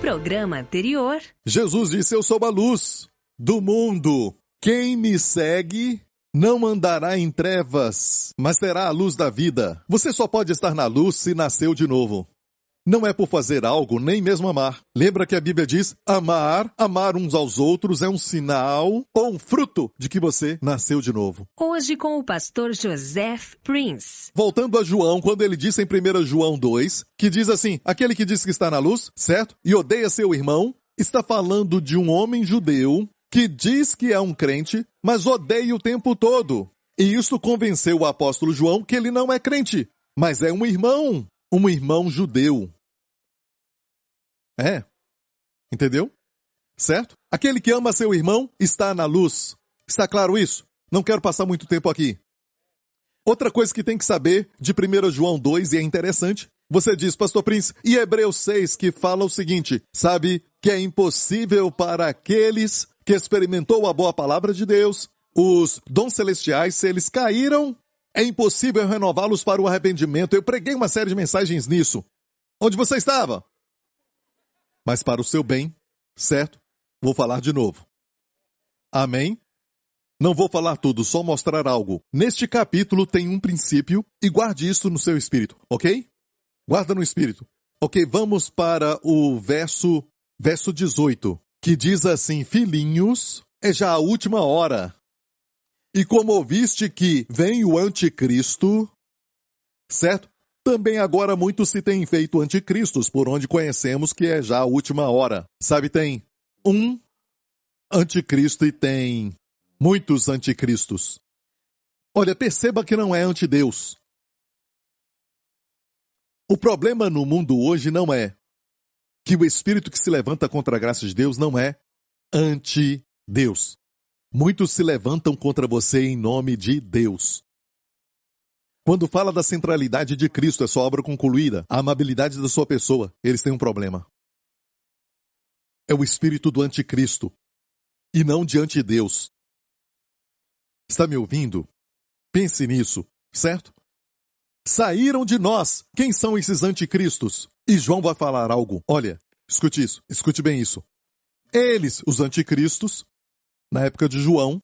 programa anterior, Jesus disse: eu sou a luz do mundo. Quem me segue não andará em trevas, mas terá a luz da vida. Você só pode estar na luz se nasceu de novo. Não é por fazer algo, nem mesmo amar. Lembra que a Bíblia diz: amar uns aos outros é um sinal ou um fruto de que você nasceu de novo. hoje com o pastor Joseph Prince. Voltando a João, quando ele disse em 1 João 2, que diz assim: aquele que diz que está na luz, certo? E odeia seu irmão, está falando de um homem judeu que diz que é um crente, mas odeia o tempo todo. E isso convenceu o apóstolo João que ele não é crente, mas é um irmão judeu. Entendeu? Certo? Aquele que ama seu irmão está na luz. Está claro isso? Não quero passar muito tempo aqui. Outra coisa que tem que saber de 1 João 2, e é interessante, você diz, pastor Prince, e Hebreus 6, que fala o seguinte: sabe que é impossível para aqueles que experimentou a boa palavra de Deus, os dons celestiais, se eles caíram, é impossível renová-los para o arrependimento. Eu preguei uma série de mensagens nisso. Onde você estava? Mas para o seu bem, certo? Vou falar de novo. Amém? Não vou falar tudo, só mostrar algo. Neste capítulo tem um princípio e guarde isso no seu espírito, ok? Guarda no espírito. Ok, vamos para o verso 18, que diz assim: filhinhos, é já a última hora. E como ouviste que vem o anticristo, certo? Também agora muitos se têm feito anticristos, por onde conhecemos que é já a última hora. Sabe, tem um anticristo e tem muitos anticristos. Olha, perceba que não é antideus. O problema no mundo hoje não é que o espírito que se levanta contra a graça de Deus não é anti-Deus. Muitos se levantam contra você em nome de Deus. Quando fala da centralidade de Cristo, é sua obra concluída, a amabilidade da sua pessoa, eles têm um problema. É o espírito do anticristo e não de anti-Deus. Está me ouvindo? Pense nisso, certo? Saíram de nós. Quem são esses anticristos? E João vai falar algo. Olha, escute isso, escute bem isso. Eles, os anticristos, na época de João,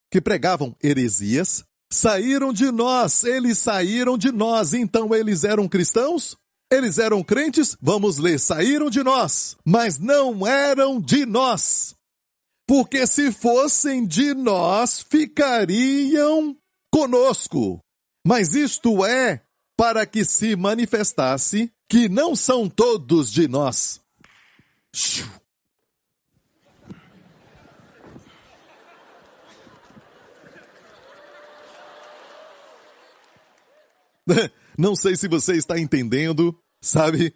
que pregavam heresias, saíram de nós, eles saíram de nós. Então eles eram cristãos? Eles eram crentes? Vamos ler, saíram de nós, mas não eram de nós. Porque se fossem de nós, ficariam conosco. Mas isto é para que se manifestasse que não são todos de nós. Não sei se você está entendendo, sabe?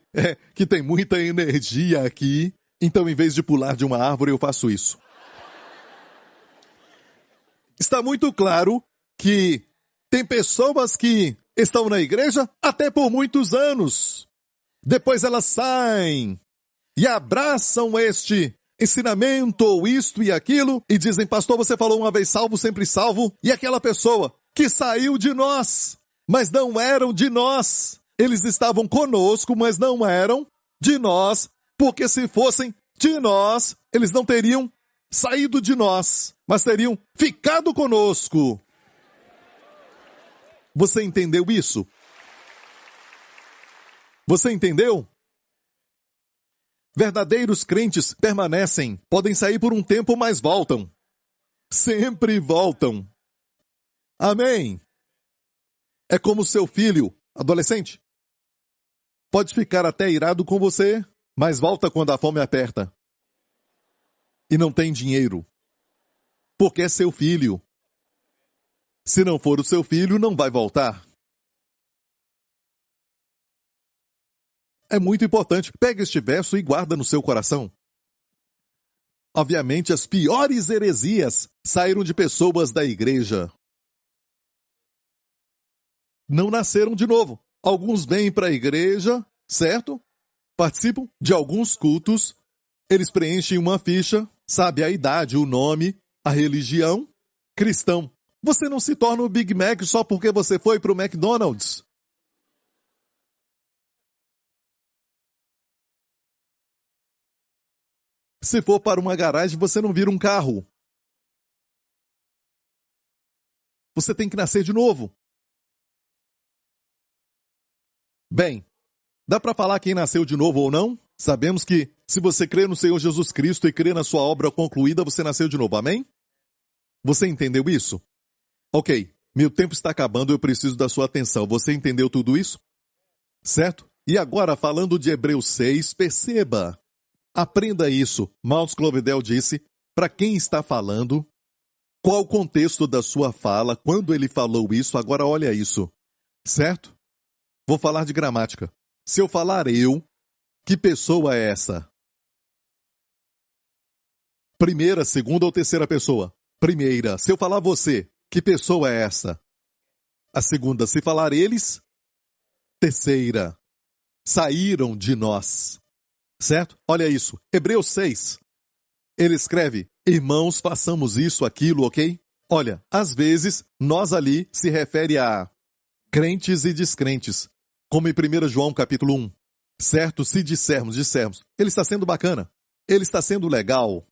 Que tem muita energia aqui. Então, em vez de pular de uma árvore, eu faço isso. Está muito claro que tem pessoas que estão na igreja até por muitos anos. Depois elas saem e abraçam este ensinamento, ou isto e aquilo, e dizem, pastor, você falou uma vez salvo, sempre salvo. E aquela pessoa que saiu de nós, mas não eram de nós. Eles estavam conosco, mas não eram de nós, porque se fossem de nós, eles não teriam saído de nós, mas teriam ficado conosco. Você entendeu isso? Você entendeu? Verdadeiros crentes permanecem, podem sair por um tempo, mas voltam. Sempre voltam. Amém? É como seu filho, adolescente. Pode ficar até irado com você, mas volta quando a fome aperta. E não tem dinheiro. Porque é seu filho. Se não for o seu filho, não vai voltar. É muito importante. Pega este verso e guarda no seu coração. Obviamente, as piores heresias saíram de pessoas da igreja. Não nasceram de novo. Alguns vêm para a igreja, certo? Participam de alguns cultos. Eles preenchem uma ficha, sabe a idade, o nome, a religião. Cristão. Você não se torna o Big Mac só porque você foi para o McDonald's. Se for para uma garagem, você não vira um carro. Você tem que nascer de novo. Bem, dá para falar quem nasceu de novo ou não? Sabemos que, se você crê no Senhor Jesus Cristo e crê na sua obra concluída, você nasceu de novo, amém? Você entendeu isso? Ok, meu tempo está acabando, eu preciso da sua atenção. Você entendeu tudo isso? Certo? E agora, falando de Hebreus 6, perceba. Aprenda isso. Miles Clovedel disse, para quem está falando, qual o contexto da sua fala, quando ele falou isso, agora olha isso. Certo? Vou falar de gramática. Se eu falar eu, que pessoa é essa? Primeira, segunda ou terceira pessoa? Primeira. Se eu falar você, que pessoa é essa? A segunda. Se falar eles? Terceira. Saíram de nós. Certo? Olha isso. Hebreus 6. Ele escreve, irmãos, façamos isso, aquilo, ok? Olha, às vezes, nós ali se refere a crentes e descrentes. Como em 1 João capítulo 1. Certo? Se dissermos. Ele está sendo bacana. Ele está sendo legal.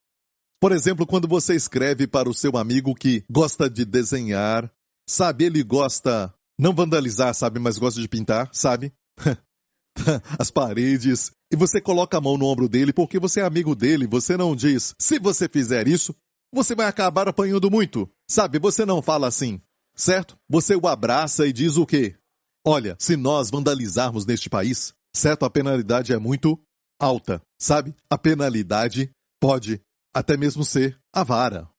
Por exemplo, quando você escreve para o seu amigo que gosta de desenhar, sabe, ele gosta, não vandalizar, sabe, mas gosta de pintar, sabe? As paredes, e você coloca a mão no ombro dele porque você é amigo dele, você não diz, se você fizer isso, você vai acabar apanhando muito, sabe? Você não fala assim, certo? Você o abraça e diz o quê? Olha, se nós vandalizarmos neste país, certo? A penalidade é muito alta, sabe? A penalidade pode até mesmo ser a vara,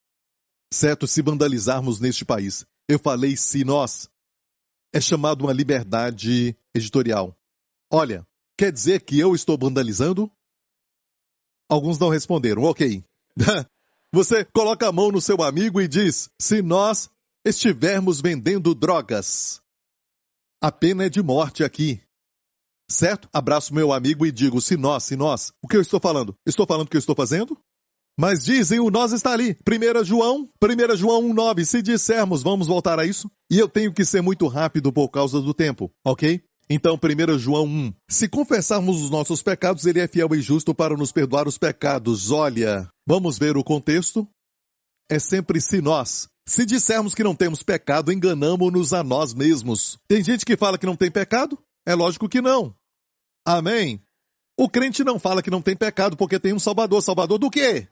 certo? Se vandalizarmos neste país. Eu falei se nós. É chamado uma liberdade editorial. Olha, quer dizer que eu estou vandalizando? Alguns não responderam, ok. Você coloca a mão no seu amigo e diz, se nós estivermos vendendo drogas, a pena é de morte aqui. Certo? Abraço meu amigo e digo, se nós, o que eu estou falando? Estou falando o que eu estou fazendo? Mas dizem, o nós está ali. 1 João 1:9. Se dissermos, vamos voltar a isso? E eu tenho que ser muito rápido por causa do tempo, ok? Então, 1 João 1. Se confessarmos os nossos pecados, ele é fiel e justo para nos perdoar os pecados. Olha, vamos ver o contexto? É sempre se nós. Se dissermos que não temos pecado, enganamo-nos a nós mesmos. Tem gente que fala que não tem pecado? É lógico que não. Amém? O crente não fala que não tem pecado porque tem um Salvador. Salvador do quê?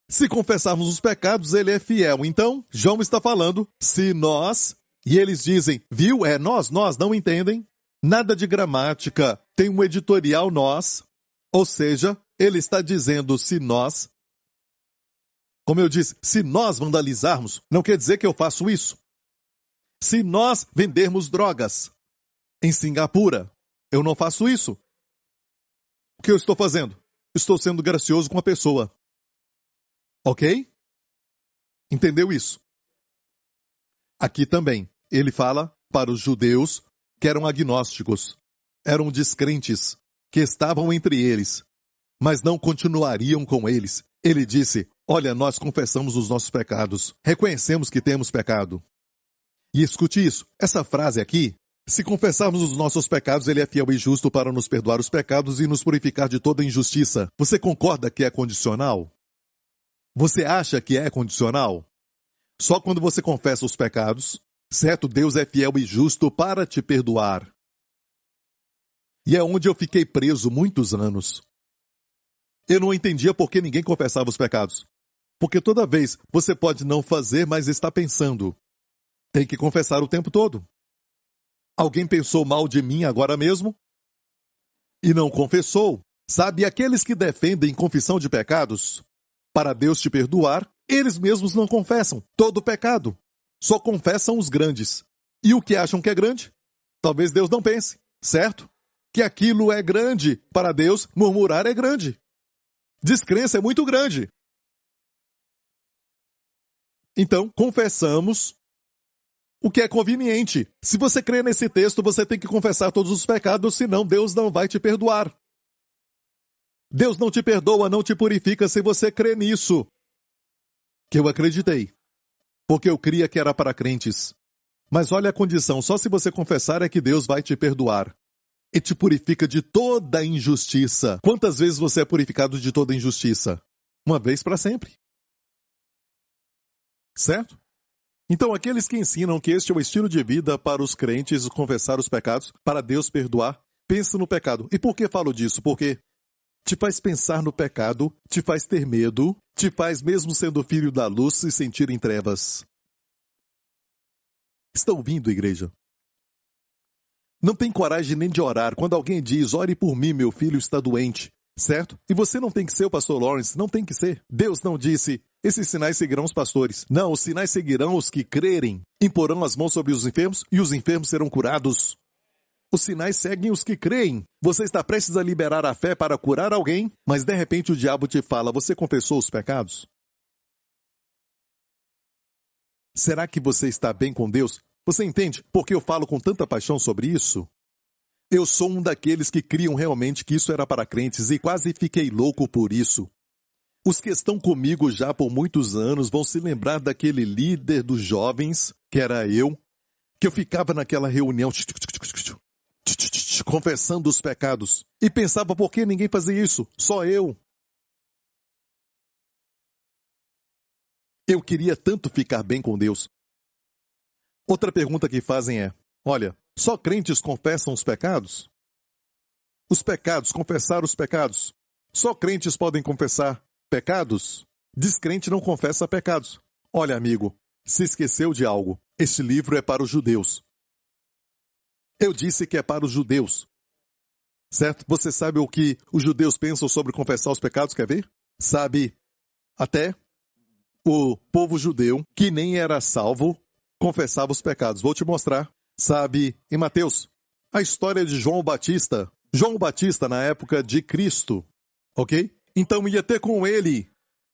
Se confessarmos os pecados, ele é fiel. Então, João está falando, se nós, e eles dizem, viu, é nós, não entendem. Nada de gramática, tem um editorial nós, ou seja, ele está dizendo se nós, como eu disse, se nós vandalizarmos, não quer dizer que eu faço isso. Se nós vendermos drogas em Singapura, eu não faço isso. O que eu estou fazendo? Estou sendo gracioso com a pessoa. Ok? Entendeu isso? Aqui também, ele fala para os judeus que eram agnósticos, eram descrentes, que estavam entre eles, mas não continuariam com eles. Ele disse, olha, nós confessamos os nossos pecados, reconhecemos que temos pecado. E escute isso, essa frase aqui, se confessarmos os nossos pecados, ele é fiel e justo para nos perdoar os pecados e nos purificar de toda injustiça. Você concorda que é condicional? Você acha que é condicional? Só quando você confessa os pecados, certo? Deus é fiel e justo para te perdoar. E é onde eu fiquei preso muitos anos. Eu não entendia por que ninguém confessava os pecados. Porque toda vez você pode não fazer, mas está pensando. Tem que confessar o tempo todo. Alguém pensou mal de mim agora mesmo? E não confessou. Sabe, aqueles que defendem confissão de pecados, para Deus te perdoar, eles mesmos não confessam todo o pecado. Só confessam os grandes. E o que acham que é grande? Talvez Deus não pense, certo? Que aquilo é grande. Para Deus, murmurar é grande. Descrença é muito grande. Então, confessamos o que é conveniente. Se você crê nesse texto, você tem que confessar todos os pecados, senão Deus não vai te perdoar. Deus não te perdoa, não te purifica se você crê nisso. Que eu acreditei. Porque eu cria que era para crentes. Mas olha a condição, só se você confessar é que Deus vai te perdoar. e te purifica de toda injustiça. Quantas vezes você é purificado de toda injustiça? Uma vez para sempre. Certo? Então, aqueles que ensinam que este é o estilo de vida para os crentes confessar os pecados, para Deus perdoar, pensam no pecado. E por que falo disso? Porque te faz pensar no pecado, te faz ter medo, te faz, mesmo sendo filho da luz, se sentir em trevas. Está ouvindo, igreja? Não tem coragem nem de orar. Quando alguém diz, ore por mim, meu filho está doente, certo? E você não tem que ser o pastor Lawrence, não tem que ser. Deus não disse, esses sinais seguirão os pastores. Não, os sinais seguirão os que crerem. Imporão as mãos sobre os enfermos e os enfermos serão curados. Os sinais seguem os que creem. Você está prestes a liberar a fé para curar alguém, mas de repente o diabo te fala, você confessou os pecados? Será que você está bem com Deus? Você entende por que eu falo com tanta paixão sobre isso? Eu sou um daqueles que criam realmente que isso era para crentes e quase fiquei louco por isso. Os que estão comigo já por muitos anos vão se lembrar daquele líder dos jovens, que era eu, que eu ficava naquela reunião confessando os pecados e pensava por que ninguém fazia isso, só eu. Eu queria tanto ficar bem com Deus. Outra pergunta que fazem é, olha, só crentes confessam os pecados? Os pecados, confessar os pecados. Só crentes podem confessar pecados? Descrente não confessa pecados. Olha, amigo, se esqueceu de algo. Este livro é para os judeus. Eu disse que é para os judeus. Certo? Você sabe o que os judeus pensam sobre confessar os pecados, quer ver? Sabe, até o povo judeu, que nem era salvo, confessava os pecados. Vou te mostrar. Sabe, em Mateus, a história de João Batista. João Batista na época de Cristo, ok? Então ia ter com ele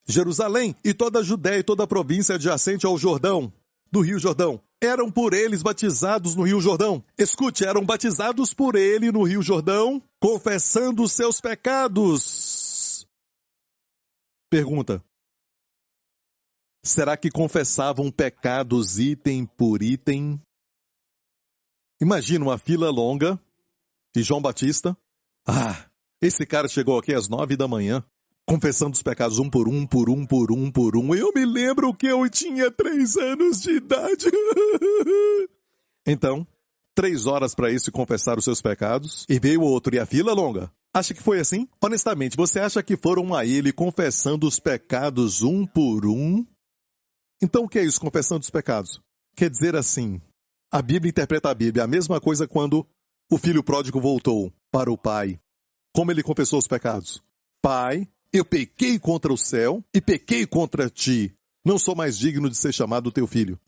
Jerusalém e toda a Judéia e toda a província adjacente ao Jordão, do Rio Jordão. Eram por eles batizados no Rio Jordão. Escute, eram batizados por ele no Rio Jordão, confessando os seus pecados. Pergunta. Será que confessavam pecados item por item? Imagina uma fila longa de João Batista. Esse cara chegou aqui às 9 da manhã, confessando os pecados um por um, por um, por um, por um. Eu me lembro que eu tinha 3 anos de idade. Então, 3 horas para isso confessar os seus pecados, e veio outro, e a fila longa. Acha que foi assim? Honestamente, você acha que foram a ele confessando os pecados um por um? Então o que é isso, confessando os pecados? Quer dizer assim, a Bíblia interpreta a Bíblia, a mesma coisa quando o filho pródigo voltou para o pai. Como ele confessou os pecados? Pai, eu pequei contra o céu e pequei contra ti. Não sou mais digno de ser chamado teu filho.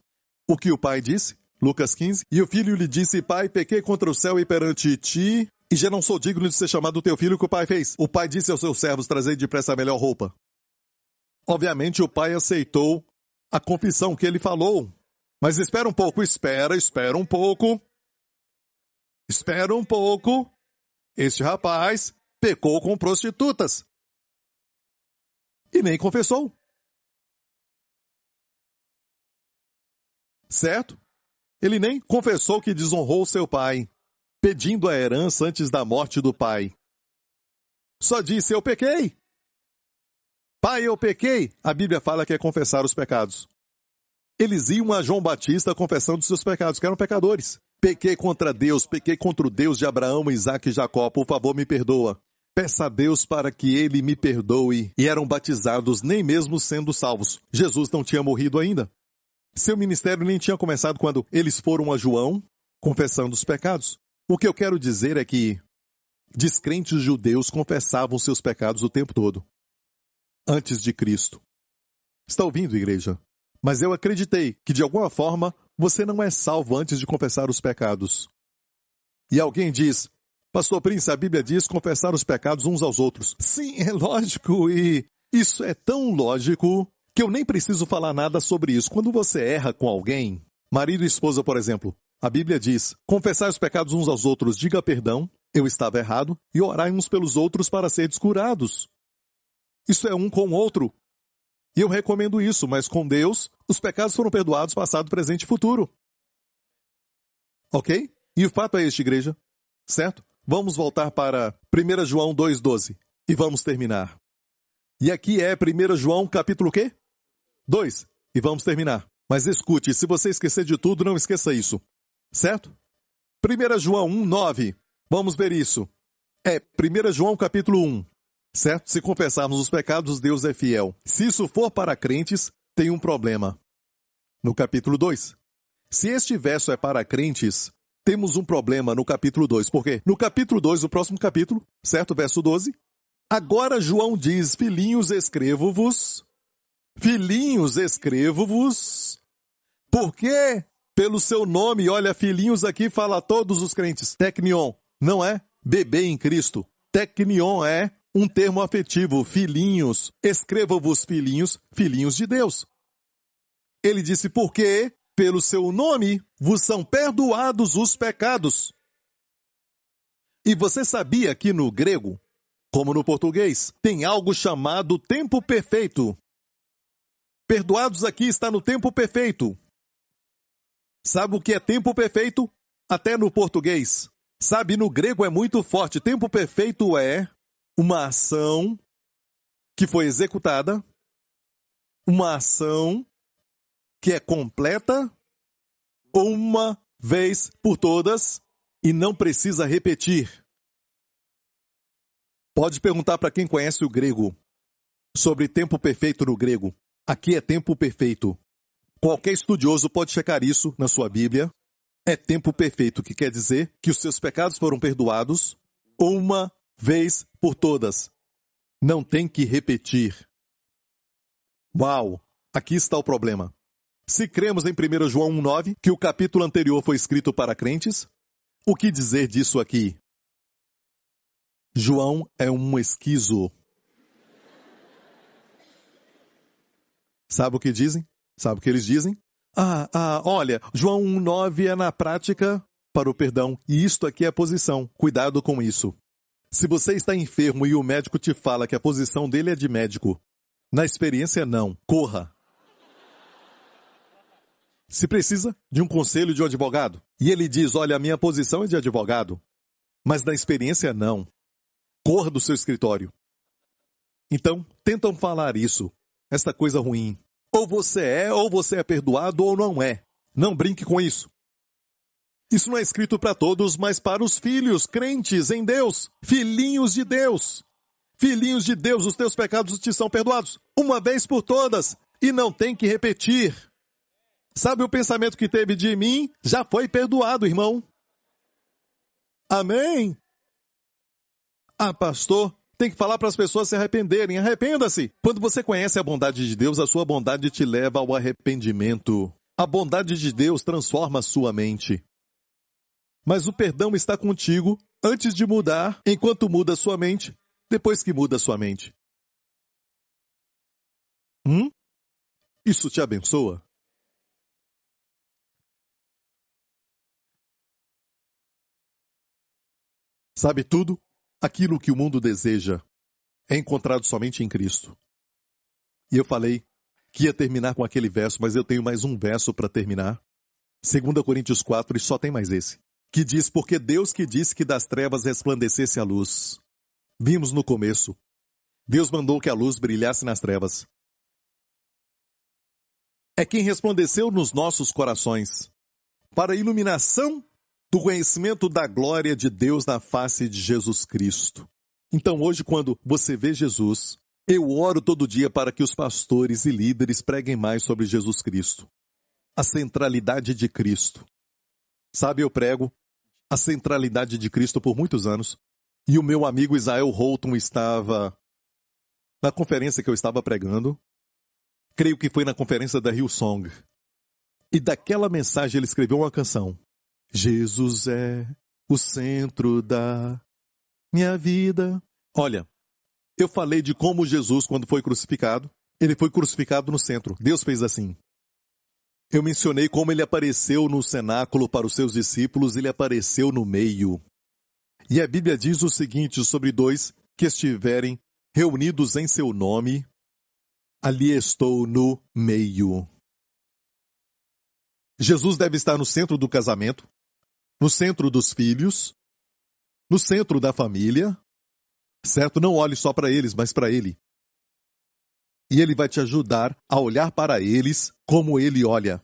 O que o pai disse? Lucas 15. E o filho lhe disse, pai, pequei contra o céu e perante ti, e já não sou digno de ser chamado teu filho. O que o pai fez? O pai disse aos seus servos, trazei depressa a melhor roupa. Obviamente o pai aceitou a confissão que ele falou. Mas espera um pouco, espera um pouco. Espera um pouco. Este rapaz pecou com prostitutas. E nem confessou. Certo? Ele nem confessou que desonrou seu pai, pedindo a herança antes da morte do pai. Só disse, eu pequei. Pai, eu pequei. A Bíblia fala que é confessar os pecados. Eles iam a João Batista confessando seus pecados, que eram pecadores. Pequei contra Deus, pequei contra o Deus de Abraão, Isaque e Jacó. Por favor, me perdoa. Peça a Deus para que ele me perdoe. E eram batizados, nem mesmo sendo salvos. Jesus não tinha morrido ainda. Seu ministério nem tinha começado quando eles foram a João, confessando os pecados. O que eu quero dizer é que descrentes judeus confessavam seus pecados o tempo todo, antes de Cristo. Está ouvindo, igreja? Mas eu acreditei que, de alguma forma, você não é salvo antes de confessar os pecados. E alguém diz, Pastor Prince, a Bíblia diz confessar os pecados uns aos outros. Sim, é lógico, e isso é tão lógico que eu nem preciso falar nada sobre isso. Quando você erra com alguém, marido e esposa, por exemplo, a Bíblia diz, confessai os pecados uns aos outros, diga perdão, eu estava errado, e orai uns pelos outros para serdes curados. Isso é um com o outro. E eu recomendo isso, mas com Deus, os pecados foram perdoados, passado, presente e futuro. Ok? E o fato é este, igreja, certo? Vamos voltar para 1 João 2,12 e vamos terminar. E aqui é 1 João capítulo o quê? 2. E vamos terminar. Mas escute, se você esquecer de tudo, não esqueça isso. Certo? 1 João 1,9. Vamos ver isso. É 1 João capítulo 1. Certo? Se confessarmos os pecados, Deus é fiel. Se isso for para crentes, tem um problema. No capítulo 2. Se este verso é para crentes, temos um problema no capítulo 2. Por quê? No capítulo 2, o próximo capítulo, certo? Verso 12. Agora João diz, filhinhos, escrevo-vos, porque pelo seu nome, olha, filhinhos aqui fala a todos os crentes. Teknion, não é bebê em Cristo. Teknion é um termo afetivo, filhinhos, escrevo-vos filhinhos, filhinhos de Deus. Ele disse, porque pelo seu nome vos são perdoados os pecados. E você sabia que no grego, como no português, tem algo chamado tempo perfeito. Perdoados aqui está no tempo perfeito. Sabe o que é tempo perfeito? Até no português. Sabe, no grego é muito forte. Tempo perfeito é uma ação que foi executada, uma ação que é completa, uma vez por todas, e não precisa repetir. Pode perguntar para quem conhece o grego sobre tempo perfeito no grego. Aqui é tempo perfeito. Qualquer estudioso pode checar isso na sua Bíblia. É tempo perfeito, que quer dizer que os seus pecados foram perdoados uma vez por todas. Não tem que repetir. Uau! Aqui está o problema. Se cremos em 1 João 1,9, que o capítulo anterior foi escrito para crentes, o que dizer disso aqui? João é um esquizo. Sabe o que dizem? Sabe o que eles dizem? Olha, João 1,9 é na prática para o perdão, e isto aqui é a posição. Cuidado com isso. Se você está enfermo e o médico te fala que a posição dele é de médico, na experiência não, corra. Se precisa de um conselho de um advogado, e ele diz, olha, a minha posição é de advogado, mas na experiência não, corra do seu escritório. Então, tentam falar isso, essa coisa ruim. Ou você é perdoado ou não é. Não brinque com isso. Isso não é escrito para todos, mas para os filhos, crentes em Deus, filhinhos de Deus. Filhinhos de Deus, os teus pecados te são perdoados, uma vez por todas, e não tem que repetir. Sabe o pensamento que teve de mim? Já foi perdoado, irmão. Amém? Pastor, tem que falar para as pessoas se arrependerem. Arrependa-se. Quando você conhece a bondade de Deus, a sua bondade te leva ao arrependimento. A bondade de Deus transforma a sua mente. Mas o perdão está contigo antes de mudar, enquanto muda a sua mente, depois que muda a sua mente. Isso te abençoa? Sabe tudo? Aquilo que o mundo deseja é encontrado somente em Cristo. E eu falei que ia terminar com aquele verso, mas eu tenho mais um verso para terminar. 2 Coríntios 4, e só tem mais esse. Que diz, porque Deus que disse que das trevas resplandecesse a luz. Vimos no começo. Deus mandou que a luz brilhasse nas trevas. É quem resplandeceu nos nossos corações, para a iluminação do conhecimento da glória de Deus na face de Jesus Cristo. Então hoje, quando você vê Jesus, eu oro todo dia para que os pastores e líderes preguem mais sobre Jesus Cristo. A centralidade de Cristo. Sabe, eu prego a centralidade de Cristo por muitos anos, e o meu amigo Israel Holton estava na conferência que eu estava pregando, creio que foi na conferência da Hillsong, e daquela mensagem ele escreveu uma canção. Jesus é o centro da minha vida. Olha, eu falei de como Jesus, quando foi crucificado, ele foi crucificado no centro. Deus fez assim. Eu mencionei como ele apareceu no cenáculo para os seus discípulos, ele apareceu no meio. E a Bíblia diz o seguinte sobre dois que estiverem reunidos em seu nome, ali estou no meio. Jesus deve estar no centro do casamento, no centro dos filhos, no centro da família, certo? Não olhe só para eles, mas para ele. E ele vai te ajudar a olhar para eles como ele olha.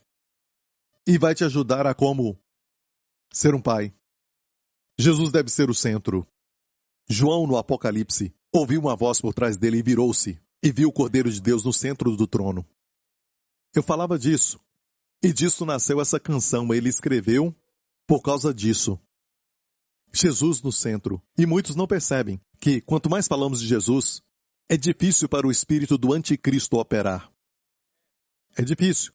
E vai te ajudar a como ser um pai. Jesus deve ser o centro. João, no Apocalipse, ouviu uma voz por trás dele e virou-se, e viu o Cordeiro de Deus no centro do trono. Eu falava disso, e disso nasceu essa canção. Ele escreveu por causa disso. Jesus no centro. E muitos não percebem que, quanto mais falamos de Jesus, é difícil para o espírito do anticristo operar. É difícil.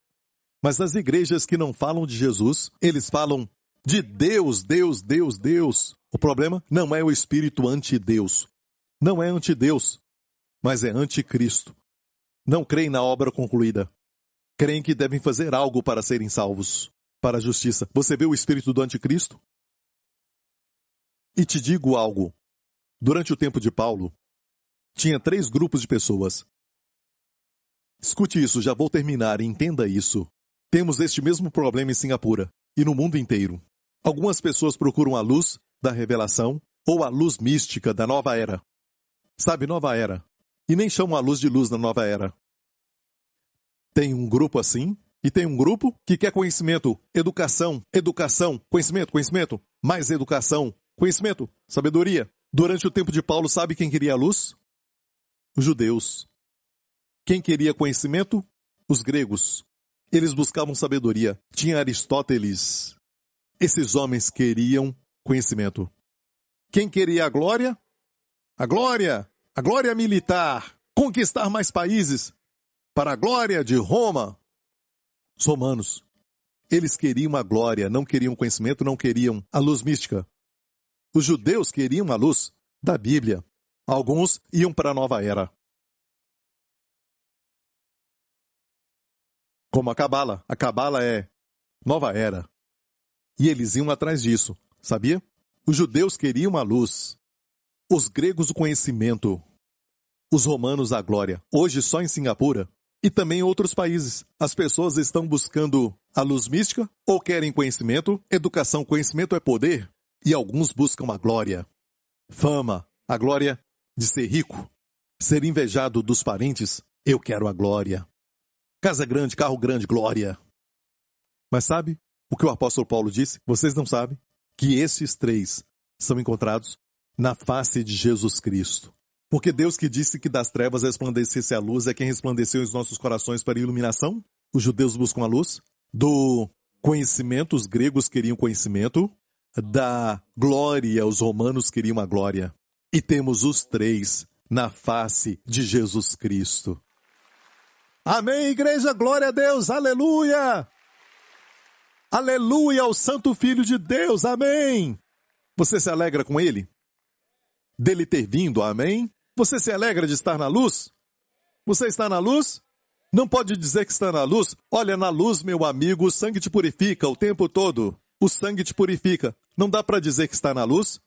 Mas nas igrejas que não falam de Jesus, eles falam de Deus, Deus, Deus, Deus. O problema não é o espírito anti-Deus. Não é anti-Deus, mas é anticristo. Não creem na obra concluída. Creem que devem fazer algo para serem salvos, para a justiça. Você vê o espírito do anticristo? E te digo algo. Durante o tempo de Paulo, tinha 3 grupos de pessoas. Escute isso, já vou terminar e entenda isso. Temos este mesmo problema em Singapura e no mundo inteiro. Algumas pessoas procuram a luz da revelação ou a luz mística da nova era. Sabe, nova era. E nem chamam a luz de luz da nova era. Tem um grupo assim, e tem um grupo que quer conhecimento, educação, educação, conhecimento, conhecimento, mais educação, conhecimento, sabedoria. Durante o tempo de Paulo, sabe quem queria a luz? Os judeus. Quem queria conhecimento? Os gregos. Eles buscavam sabedoria. Tinha Aristóteles. Esses homens queriam conhecimento. Quem queria a glória? A glória militar, conquistar mais países, para a glória de Roma. Os romanos, eles queriam a glória, não queriam conhecimento, não queriam a luz mística. Os judeus queriam a luz da Bíblia. Alguns iam para a nova era. Como a Cabala. A Cabala é nova era. E eles iam atrás disso, sabia? Os judeus queriam a luz. Os gregos o conhecimento. Os romanos a glória. Hoje só em Singapura e também em outros países. As pessoas estão buscando a luz mística ou querem conhecimento. Educação, conhecimento é poder. E alguns buscam a glória. Fama, a glória de ser rico. Ser invejado dos parentes. Eu quero a glória. Casa grande, carro grande, glória. Mas sabe o que o apóstolo Paulo disse? Vocês não sabem que esses 3 são encontrados na face de Jesus Cristo. Porque Deus que disse que das trevas resplandecesse a luz é quem resplandeceu os nossos corações para a iluminação. Os judeus buscam a luz. Do conhecimento, os gregos queriam conhecimento. Da glória, os romanos queriam a glória. E temos os 3 na face de Jesus Cristo. Amém, igreja, glória a Deus, aleluia! Aleluia ao Santo Filho de Deus, amém! Você se alegra com ele? Dele ter vindo, amém? Você se alegra de estar na luz? Você está na luz? Não pode dizer que está na luz. Olha, na luz, meu amigo, o sangue te purifica o tempo todo. O sangue te purifica. Não dá para dizer que está na luz?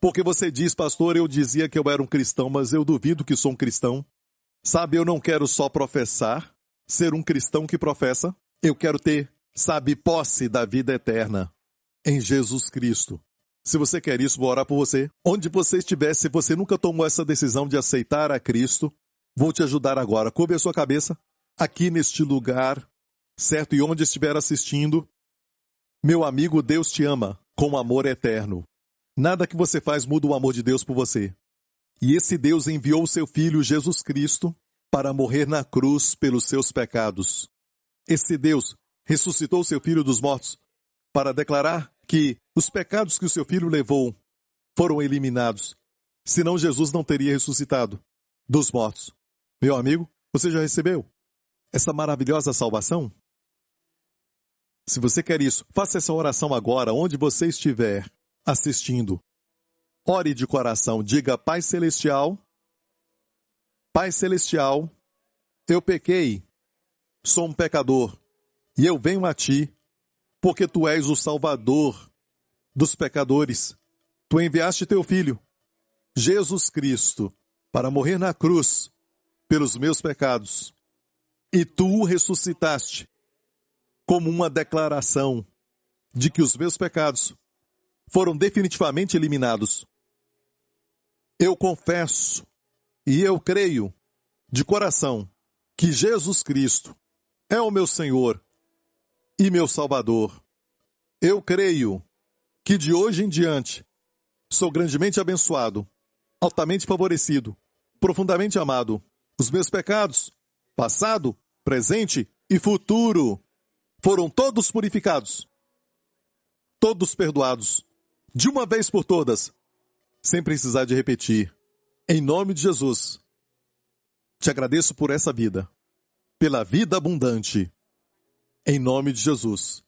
Porque você diz, pastor, eu dizia que eu era um cristão, mas eu duvido que sou um cristão. Sabe, eu não quero só professar, ser um cristão que professa. Eu quero ter, sabe, posse da vida eterna em Jesus Cristo. Se você quer isso, vou orar por você. Onde você estiver, se você nunca tomou essa decisão de aceitar a Cristo, vou te ajudar agora. Curve a sua cabeça aqui neste lugar, certo? E onde estiver assistindo, meu amigo, Deus te ama com amor eterno. Nada que você faz muda o amor de Deus por você. E esse Deus enviou o seu Filho, Jesus Cristo, para morrer na cruz pelos seus pecados. Esse Deus ressuscitou o seu Filho dos mortos para declarar que os pecados que o seu Filho levou foram eliminados. Senão Jesus não teria ressuscitado dos mortos. Meu amigo, você já recebeu essa maravilhosa salvação? Se você quer isso, faça essa oração agora, onde você estiver assistindo. Ore de coração, diga: Pai Celestial, eu pequei, sou um pecador, e eu venho a Ti, porque Tu és o Salvador dos pecadores. Tu enviaste Teu Filho, Jesus Cristo, para morrer na cruz pelos meus pecados, e Tu o ressuscitaste como uma declaração de que os meus pecados foram definitivamente eliminados. Eu confesso e eu creio de coração que Jesus Cristo é o meu Senhor e meu Salvador. Eu creio que de hoje em diante sou grandemente abençoado, altamente favorecido, profundamente amado. Os meus pecados, passado, presente e futuro, foram todos purificados, todos perdoados, de uma vez por todas, sem precisar de repetir. Em nome de Jesus, te agradeço por essa vida, pela vida abundante. Em nome de Jesus,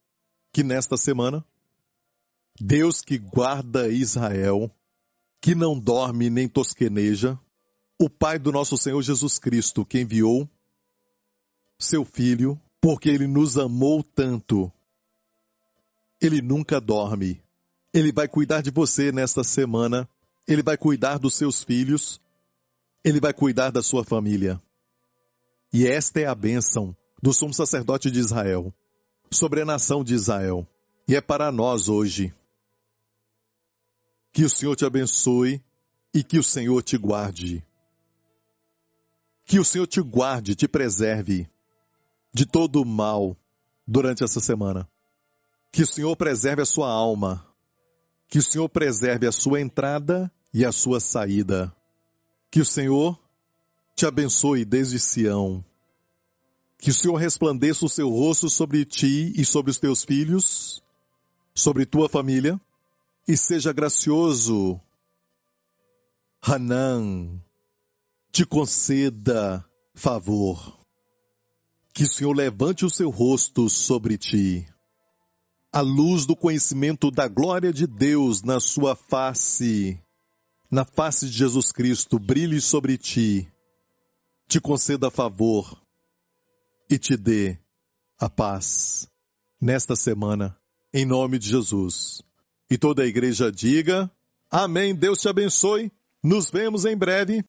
que nesta semana, Deus que guarda Israel, que não dorme nem tosqueneja, o Pai do nosso Senhor Jesus Cristo, que enviou seu Filho, porque Ele nos amou tanto. Ele nunca dorme. Ele vai cuidar de você nesta semana. Ele vai cuidar dos seus filhos. Ele vai cuidar da sua família. E esta é a bênção do sumo sacerdote de Israel, sobre a nação de Israel. E é para nós hoje. Que o Senhor te abençoe e que o Senhor te guarde. Que o Senhor te guarde, te preserve de todo o mal durante essa semana. Que o Senhor preserve a sua alma. Que o Senhor preserve a sua entrada e a sua saída. Que o Senhor te abençoe desde Sião. Que o Senhor resplandeça o seu rosto sobre ti e sobre os teus filhos, sobre tua família, e seja gracioso. Hanã, te conceda favor. Que o Senhor levante o seu rosto sobre ti. A luz do conhecimento da glória de Deus na sua face, na face de Jesus Cristo, brilhe sobre ti, te conceda favor e te dê a paz nesta semana, em nome de Jesus. E toda a igreja diga, amém, Deus te abençoe, nos vemos em breve.